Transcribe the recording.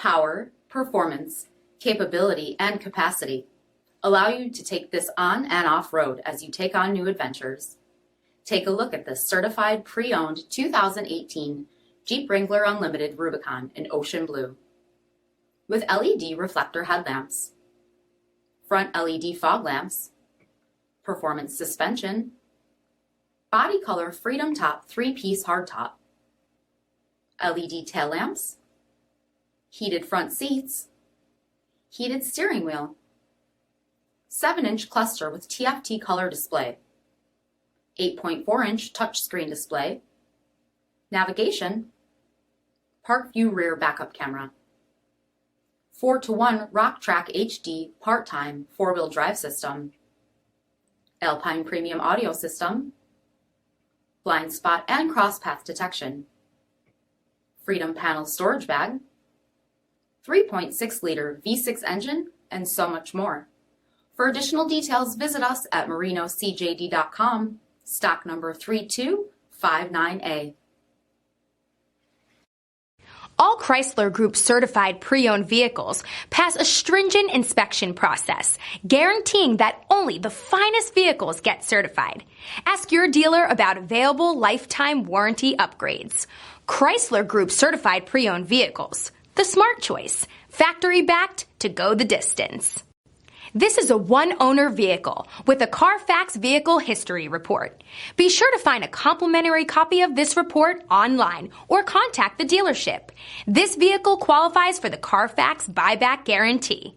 power, performance, capability, and capacity allow you to take this on and off-road as you take on new adventures. Take a look at this certified pre-owned 2018 Jeep Wrangler Unlimited Rubicon in ocean blue with LED reflector headlamps, front LED fog lamps, performance suspension, body color Freedom Top 3-piece hardtop, LED tail lamps, heated front seats, heated steering wheel, 7-inch cluster with TFT color display, 8.4-inch touchscreen display, navigation, park view rear backup camera, 4:1 RockTrack HD part-time 4-wheel drive system, ALPINE premium audio system, blind spot and cross path detection, Freedom panel storage bag, 3.6-liter V6 engine, and so much more. For additional details, visit us at marinocjd.com, stock number 3259A. All Chrysler Group certified pre-owned vehicles pass a stringent inspection process, guaranteeing that only the finest vehicles get certified. Ask your dealer about available lifetime warranty upgrades. Chrysler Group certified pre-owned vehicles, the smart choice, factory backed to go the distance. This is a one-owner vehicle with a CARFAX vehicle history report. Be sure to find a complimentary copy of this report online or contact the dealership. This vehicle qualifies for the CARFAX buyback guarantee.